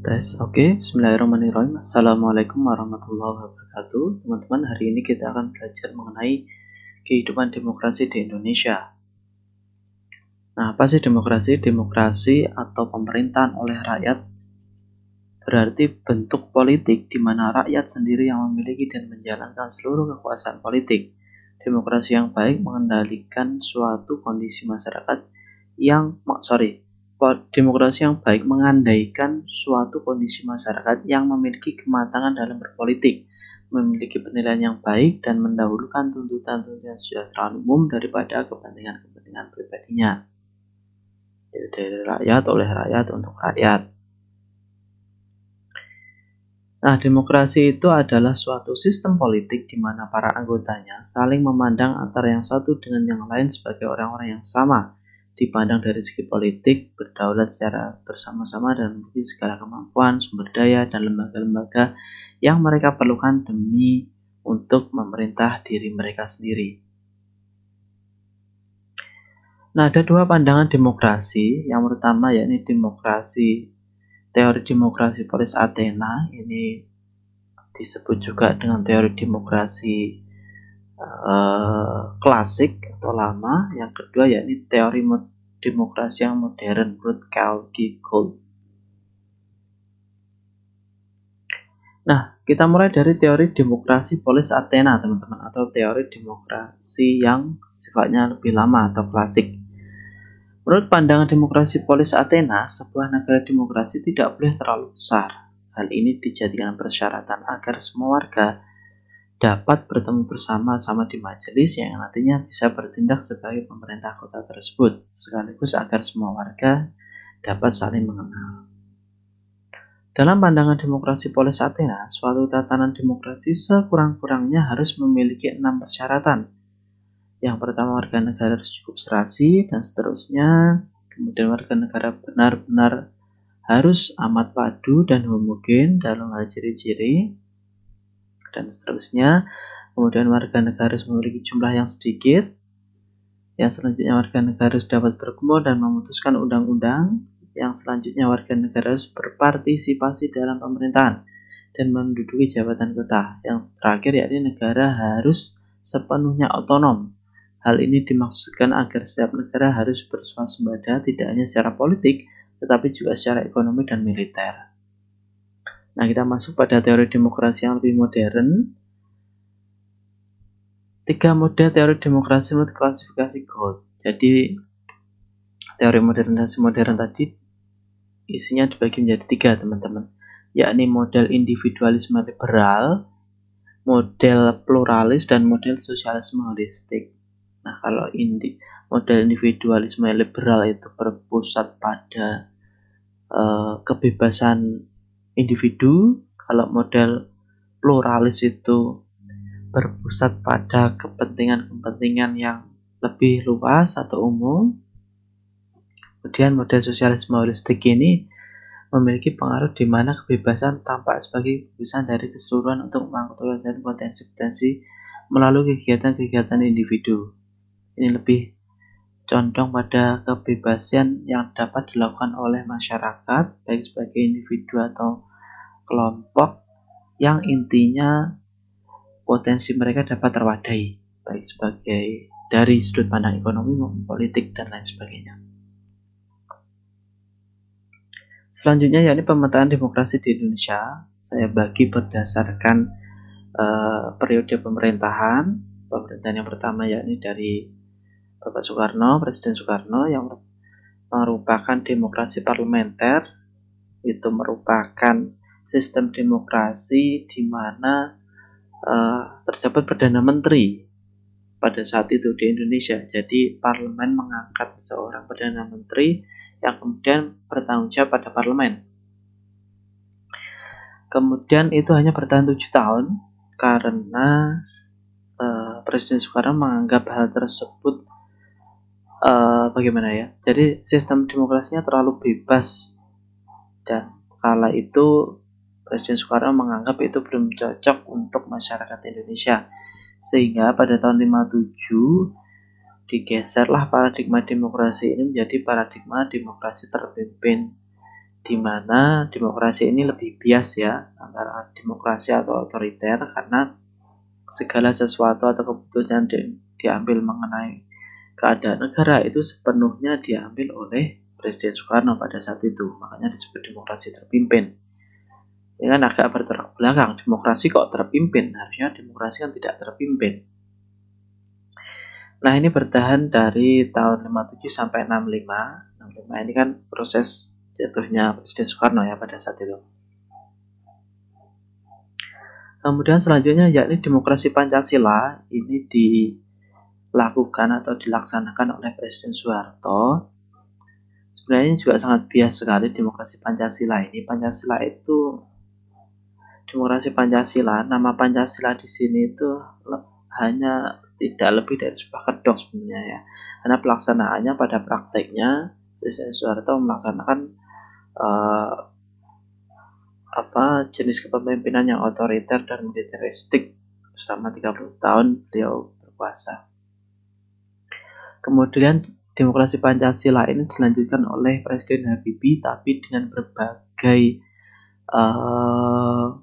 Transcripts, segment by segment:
Tes, oke. Bismillahirrahmanirrahim. Assalamualaikum warahmatullahi wabarakatuh. Teman-teman, hari ini kita akan belajar mengenai kehidupan demokrasi di Indonesia. Nah, apa sih demokrasi? Demokrasi atau pemerintahan oleh rakyat berarti bentuk politik di mana rakyat sendiri yang memiliki dan menjalankan seluruh kekuasaan politik. Demokrasi yang baik mengendalikan suatu kondisi masyarakat demokrasi yang baik mengandaikan suatu kondisi masyarakat yang memiliki kematangan dalam berpolitik, memiliki penilaian yang baik, dan mendahulukan tuntutan-tuntutan kesejahteraan umum daripada kepentingan-kepentingan pribadinya. Jadi dari rakyat, oleh rakyat, untuk rakyat. Nah, demokrasi itu adalah suatu sistem politik di mana para anggotanya saling memandang antara yang satu dengan yang lain sebagai orang-orang yang sama, dipandang dari segi politik, berdaulat secara bersama-sama dan memiliki segala kemampuan, sumber daya, dan lembaga-lembaga yang mereka perlukan demi untuk memerintah diri mereka sendiri. Nah, ada dua pandangan demokrasi. Yang pertama yakni teori demokrasi polis Athena. Ini disebut juga dengan teori demokrasi klasik atau lama. Yang kedua yakni teori demokrasi yang modern menurut Karl G. Gold. Nah, kita mulai dari teori demokrasi polis Athena, teman-teman, atau teori demokrasi yang sifatnya lebih lama atau klasik. Menurut pandangan demokrasi polis Athena, sebuah negara demokrasi tidak boleh terlalu besar. Hal ini dijadikan persyaratan agar semua warga dapat bertemu bersama-sama di majelis yang nantinya bisa bertindak sebagai pemerintah kota tersebut, sekaligus agar semua warga dapat saling mengenal. Dalam pandangan demokrasi polis Athena, suatu tatanan demokrasi sekurang-kurangnya harus memiliki 6 persyaratan. Yang pertama, warga negara harus cukup serasi, dan seterusnya. Kemudian warga negara benar-benar harus amat padu dan homogen dalam hal ciri-ciri, dan seterusnya. Kemudian warga negara harus memiliki jumlah yang sedikit. Yang selanjutnya, warga negara harus dapat berkumpul dan memutuskan undang-undang. Yang selanjutnya, warga negara harus berpartisipasi dalam pemerintahan dan menduduki jabatan kota. Yang terakhir yakni negara harus sepenuhnya otonom. Hal ini dimaksudkan agar setiap negara harus berswasembada tidak hanya secara politik, tetapi juga secara ekonomi dan militer. Nah, kita masuk pada teori demokrasi yang lebih modern. 3 model teori demokrasi menurut klasifikasi Gold. Jadi, teori modernisasi modern tadi isinya dibagi menjadi 3, teman-teman. Yakni model individualisme liberal, model pluralis, dan model sosialisme holistik. Nah, kalau model individualisme liberal itu berpusat pada kebebasan individu, kalau model pluralis itu berpusat pada kepentingan-kepentingan yang lebih luas atau umum. Kemudian model sosialisme holistik ini memiliki pengaruh di mana kebebasan tampak sebagai kebebasan dari keseluruhan untuk mengaktualisasi potensi-potensi melalui kegiatan-kegiatan individu. Ini lebih condong pada kebebasan yang dapat dilakukan oleh masyarakat, baik sebagai individu atau kelompok, yang intinya potensi mereka dapat terwadai, baik sebagai dari sudut pandang ekonomi maupun politik dan lain sebagainya. Selanjutnya yakni pemetaan demokrasi di Indonesia. Saya bagi berdasarkan periode pemerintahan. Pemerintahan yang pertama yakni dari Bapak Soekarno, Presiden Soekarno, yang merupakan demokrasi parlementer. Itu merupakan sistem demokrasi di mana terdapat Perdana Menteri pada saat itu di Indonesia. Jadi parlemen mengangkat seorang Perdana Menteri yang kemudian bertanggung jawab pada parlemen. Kemudian itu hanya bertahan 7 tahun karena Presiden Soekarno menganggap hal tersebut bagaimana ya? Jadi sistem demokrasinya terlalu bebas, dan kala itu Presiden Soekarno menganggap itu belum cocok untuk masyarakat Indonesia. Sehingga pada tahun 57 digeserlah paradigma demokrasi ini menjadi paradigma demokrasi terpimpin di mana demokrasi ini lebih bias ya antara demokrasi atau otoriter, karena segala sesuatu atau keputusan diambil mengenai keadaan negara itu sepenuhnya diambil oleh Presiden Soekarno pada saat itu. Makanya disebut demokrasi terpimpin. Ini kan agak bertolak belakang, demokrasi kok terpimpin, harusnya demokrasi kan tidak terpimpin. Nah, ini bertahan dari tahun 57 sampai 65. 65 ini kan proses jatuhnya Presiden Soekarno ya pada saat itu. Kemudian selanjutnya yakni demokrasi Pancasila ini dilakukan atau dilaksanakan oleh Presiden Soeharto. Sebenarnya ini juga sangat bias sekali demokrasi Pancasila ini. Pancasila itu demokrasi Pancasila, nama Pancasila di sini itu hanya tidak lebih dari sebuah kedok sebenarnya ya. Karena pelaksanaannya pada prakteknya Presiden Soeharto melaksanakan jenis kepemimpinan yang otoriter dan militeristik selama 30 tahun beliau berkuasa. Kemudian demokrasi Pancasila ini dilanjutkan oleh Presiden Habibie tapi dengan berbagai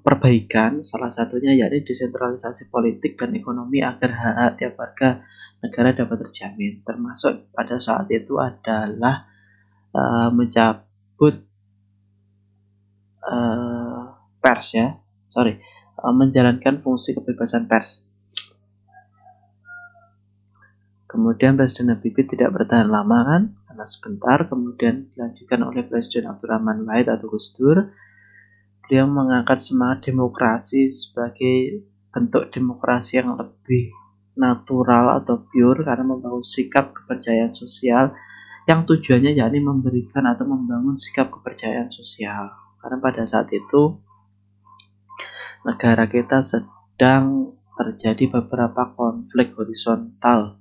perbaikan, salah satunya yakni desentralisasi politik dan ekonomi agar hak-hak tiap warga negara dapat terjamin. Termasuk pada saat itu adalah mencabut menjalankan fungsi kebebasan pers. Kemudian Presiden Habibie tidak bertahan lama kan, karena sebentar, kemudian dilanjutkan oleh Presiden Abdurrahman Wahid atau Gus Dur. Beliau mengangkat semangat demokrasi sebagai bentuk demokrasi yang lebih natural atau pure karena membangun sikap kepercayaan sosial yang tujuannya yakni memberikan atau membangun sikap kepercayaan sosial. Karena pada saat itu negara kita sedang terjadi beberapa konflik horizontal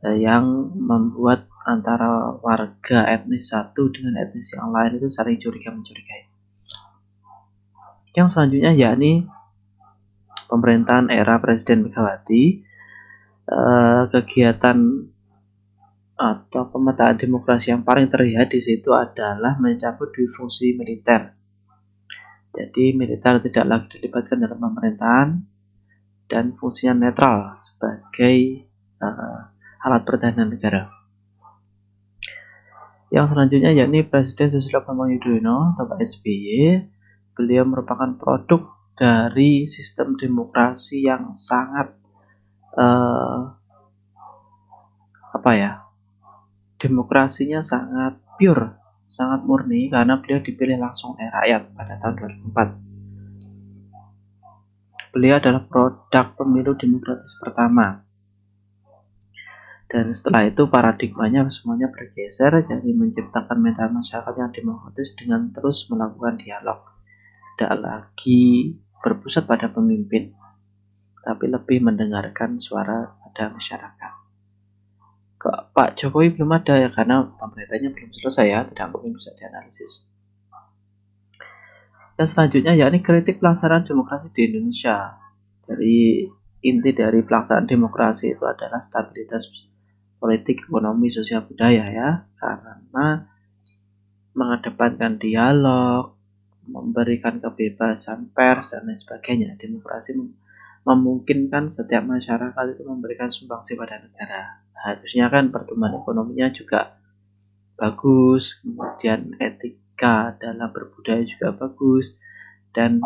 yang membuat antara warga etnis satu dengan etnis yang lain itu saling curiga-mencurigai. Yang selanjutnya yakni pemerintahan era Presiden Megawati. Kegiatan atau pemetaan demokrasi yang paling terlihat di situ adalah mencabut dui fungsi militer. Jadi militer tidak lagi dilibatkan dalam pemerintahan dan fungsinya netral sebagai alat pertahanan negara. Yang selanjutnya yakni Presiden Susilo Bambang Yudhoyono atau Pak SBY. Beliau merupakan produk dari sistem demokrasi yang sangat demokrasinya sangat pure, sangat murni karena beliau dipilih langsung oleh rakyat pada tahun 2004. Beliau adalah produk pemilu demokratis pertama. Dan setelah itu paradigmanya semuanya bergeser, jadi menciptakan mental masyarakat yang demokratis dengan terus melakukan dialog. Tidak lagi berpusat pada pemimpin, tapi lebih mendengarkan suara pada masyarakat. Kok Pak Jokowi belum ada ya, karena pemerintahnya belum selesai ya, tidak mungkin bisa dianalisis. Yang selanjutnya yakni kritik pelaksanaan demokrasi di Indonesia. Jadi inti dari pelaksanaan demokrasi itu adalah stabilitas politik, ekonomi, sosial, budaya ya, karena mengedepankan dialog, memberikan kebebasan pers dan lain sebagainya. Demokrasi memungkinkan setiap masyarakat itu memberikan sumbangsi pada negara. Harusnya kan pertumbuhan ekonominya juga bagus, kemudian etika dalam berbudaya juga bagus, dan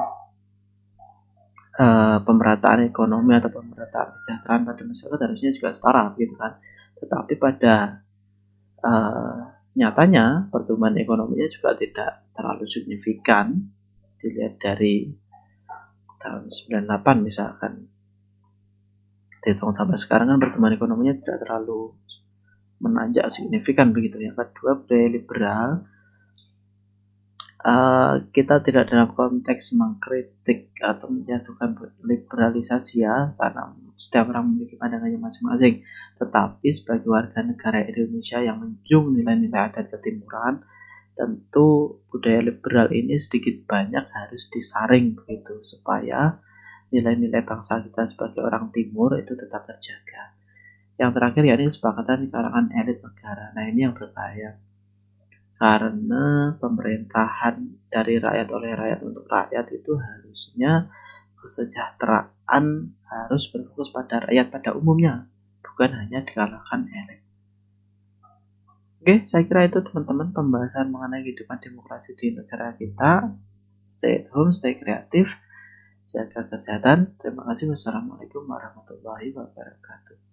pemerataan ekonomi atau pemerataan kesejahteraan pada masyarakat harusnya juga setara gitu kan. Tetapi pada nyatanya pertumbuhan ekonominya juga tidak terlalu signifikan. Dilihat dari tahun 98 misalkan, dihitung sampai sekarang kan pertumbuhan ekonominya tidak terlalu menanjak signifikan begitu. Yang kedua, budaya liberal. Kita tidak dalam konteks mengkritik atau menjatuhkan liberalisasi ya, karena setiap orang memiliki pandangannya masing-masing. Tetapi sebagai warga negara Indonesia yang menjunjung nilai-nilai adat ketimuran, tentu budaya liberal ini sedikit banyak harus disaring begitu supaya nilai-nilai bangsa kita sebagai orang timur itu tetap terjaga. Yang terakhir yakni kesepakatan di kalangan elit negara. Nah, ini yang berbahaya. Karena pemerintahan dari rakyat oleh rakyat untuk rakyat itu harusnya kesejahteraan harus berfokus pada rakyat pada umumnya, bukan hanya di kalangan elit. Oke, saya kira itu teman-teman pembahasan mengenai kehidupan demokrasi di negara kita. Stay at home, stay kreatif, jaga kesehatan. Terima kasih. Wassalamualaikum warahmatullahi wabarakatuh.